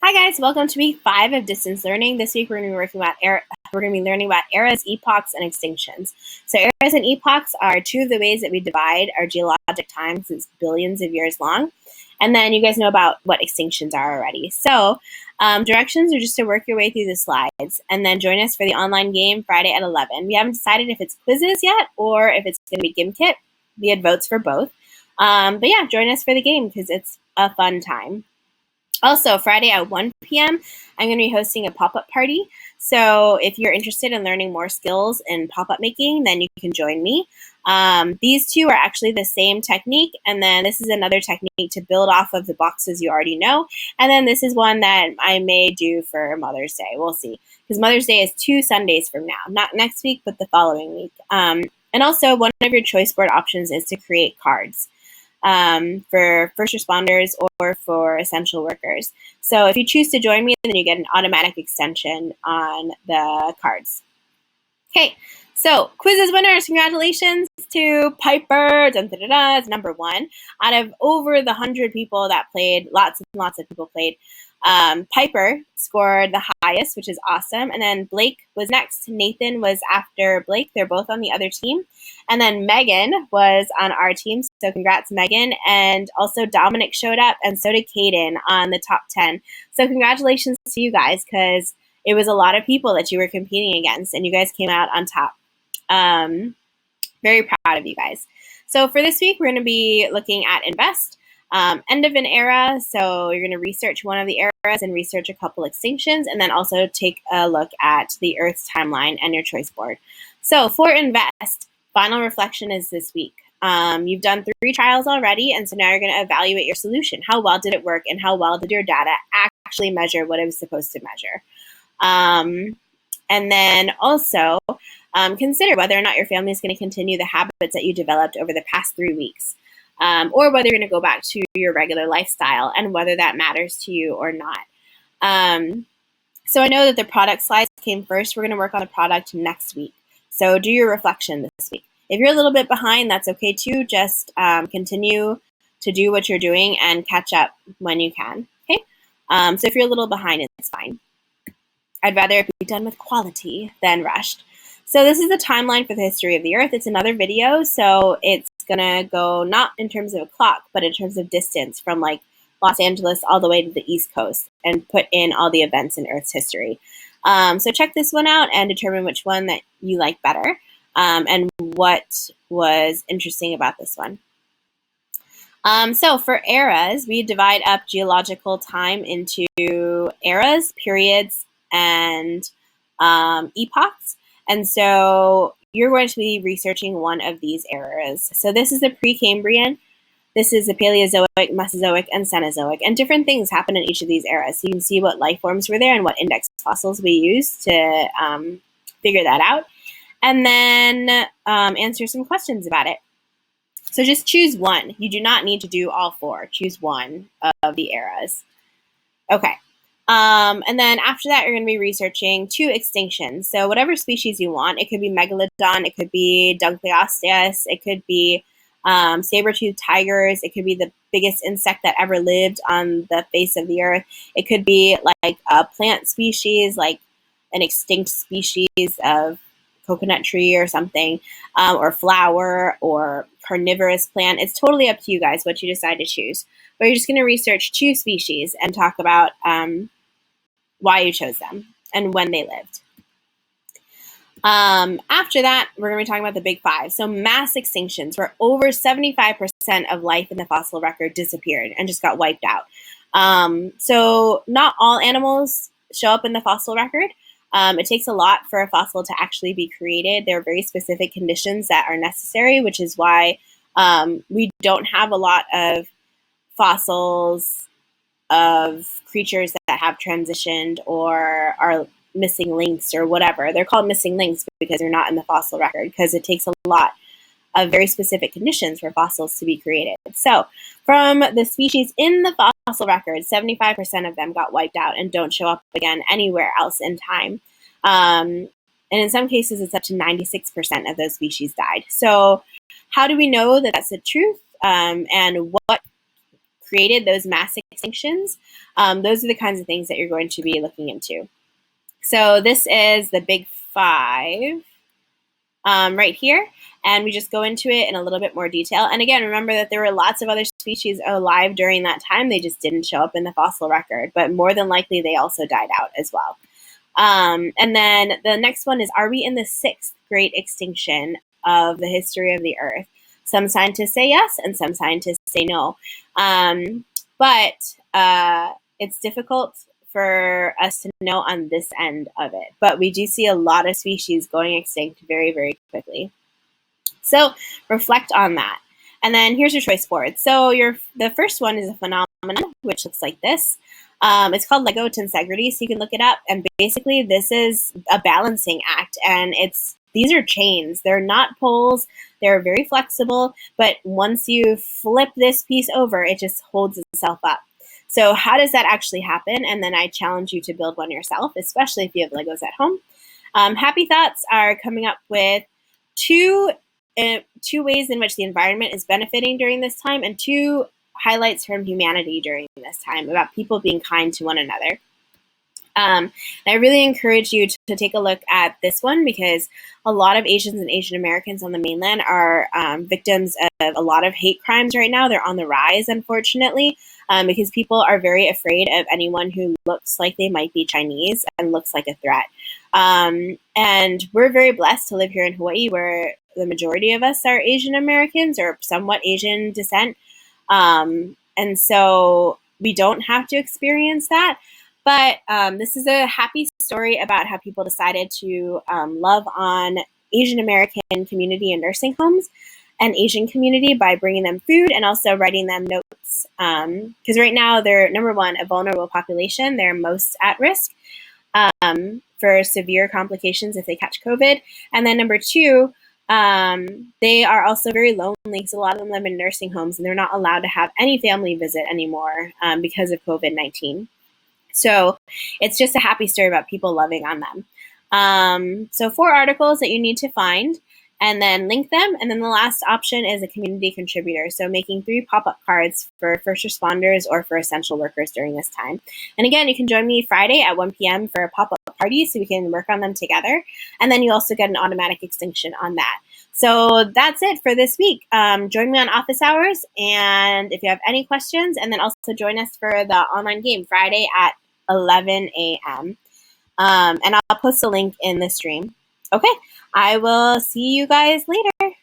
Hi guys, welcome to week 5 of distance learning. This week we're going to be learning about eras, epochs, and extinctions. So eras and epochs are two of the ways that we divide our geologic time, since it's billions of years long. And then you guys know about what extinctions are already. So directions are just to work your way through the slides, and then join us for the online game Friday at 11. We haven't decided if it's quizzes yet or if it's going to be Gimkit. We had votes for both. But yeah, join us for the game because it's a fun time. Also, Friday at 1 p.m., I'm going to be hosting a pop-up party. So if you're interested in learning more skills in pop-up making, then you can join me. These two are actually the same technique, and then this is another technique to build off of the boxes you already know. And then this is one that I may do for Mother's Day. We'll see, because Mother's Day is 2 Sundays from now. Not next week, but the following week. And also, one of your choice board options is to create cards for first responders or for essential workers. So if you choose to join me, then you get an automatic extension on the cards. Okay, so quizzes winners, congratulations to Piper. It's number 1. Out of over the 100 people that played, lots and lots of people played, Piper scored the highest, which is awesome. And then Blake was next. Nathan was after Blake. They're both on the other team. And then Megan was on our team. So congrats, Megan. And also Dominic showed up, and so did Kaden on the top 10. So congratulations to you guys, because it was a lot of people that you were competing against, and you guys came out on top. Very proud of you guys. So for this week, we're going to be looking at invest. End of an era, so you're going to research one of the eras and research a couple extinctions, and then also take a look at the Earth's timeline and your choice board. So for invest, final reflection is this week. You've done 3 trials already, and so now you're going to evaluate your solution. How well did it work, and how well did your data actually measure what it was supposed to measure? And then also consider whether or not your family is going to continue the habits that you developed over the past 3 weeks. Or whether you're going to go back to your regular lifestyle, and whether that matters to you or not. So I know that the product slides came first. We're going to work on the product next week. So do your reflection this week. If you're a little bit behind, that's okay too. Just continue to do what you're doing and catch up when you can. Okay. So if you're a little behind, it's fine. I'd rather it be done with quality than rushed. So this is the timeline for the history of the Earth. It's another video, so it's going to go not in terms of a clock, but in terms of distance from like Los Angeles all the way to the East Coast, and put in all the events in Earth's history. So check this one out and determine which one that you like better, and what was interesting about this one. So for eras, we divide up geological time into eras, periods, and epochs. And so you're going to be researching one of these eras. So this is the Precambrian, this is the Paleozoic, Mesozoic, and Cenozoic. And different things happen in each of these eras. So you can see what life forms were there and what index fossils we used to figure that out. And then answer some questions about it. So just choose one. You do not need to do all 4. Choose one of the eras. Okay. And then after that, you're going to be researching 2 extinctions. So whatever species you want. It could be megalodon, it could be Dunkleosteus, it could be saber-toothed tigers, it could be the biggest insect that ever lived on the face of the Earth. It could be like a plant species, like an extinct species of coconut tree or something, or flower, or carnivorous plant. It's totally up to you guys what you decide to choose. But you're just going to research 2 species and talk about why you chose them and when they lived. After that, we're going to be talking about the big 5. So mass extinctions, where over 75% of life in the fossil record disappeared and just got wiped out. So not all animals show up in the fossil record. It takes a lot for a fossil to actually be created. There are very specific conditions that are necessary, which is why we don't have a lot of fossils of creatures that have transitioned or are missing links or whatever. They're called missing links because they're not in the fossil record, because it takes a lot of very specific conditions for fossils to be created. So from the species in the fossil record, 75% of them got wiped out and don't show up again anywhere else in time. And in some cases, it's up to 96% of those species died. So how do we know that that's the truth? And what created those mass extinctions, those are the kinds of things that you're going to be looking into. So this is the big five right here, and we just go into it in a little bit more detail. And again, remember that there were lots of other species alive during that time. They just didn't show up in the fossil record, but more than likely they also died out as well. And then the next one is, are we in the 6th Great Extinction of the history of the Earth? Some scientists say yes, and some scientists say no. But it's difficult for us to know on this end of it. But we do see a lot of species going extinct very, very quickly. So reflect on that. And then here's your choice board. So the first one is a phenomenon, which looks like this. It's called Lego Tensegrities, so you can look it up. And basically, this is a balancing act, and these are chains. They're not poles. They're very flexible, but once you flip this piece over, it just holds itself up. So how does that actually happen? And then I challenge you to build one yourself, especially if you have Legos at home. Happy Thoughts are coming up with two ways in which the environment is benefiting during this time, and 2 highlights from humanity during this time about people being kind to one another. And I really encourage you to take a look at this one, because a lot of Asians and Asian Americans on the mainland are victims of a lot of hate crimes right now. They're on the rise, unfortunately, because people are very afraid of anyone who looks like they might be Chinese and looks like a threat. And we're very blessed to live here in Hawaii, where the majority of us are Asian Americans or somewhat Asian descent. And so we don't have to experience that. But this is a happy story about how people decided to love on Asian American community and nursing homes and Asian community by bringing them food and also writing them notes. Because right now they're, number one, a vulnerable population. They're most at risk for severe complications if they catch COVID. And then number 2, they are also very lonely. So a lot of them live in nursing homes, and they're not allowed to have any family visit anymore because of COVID-19. So it's just a happy story about people loving on them. So 4 articles that you need to find and then link them. And then the last option is a community contributor. So making 3 pop-up cards for first responders or for essential workers during this time. And again, you can join me Friday at 1 p.m. for a pop-up party so we can work on them together. And then you also get an automatic extinction on that. So that's it for this week. Join me on office hours. And if you have any questions, and then also join us for the online game Friday at 11 a.m. And I'll post a link in the stream. Okay, I will see you guys later.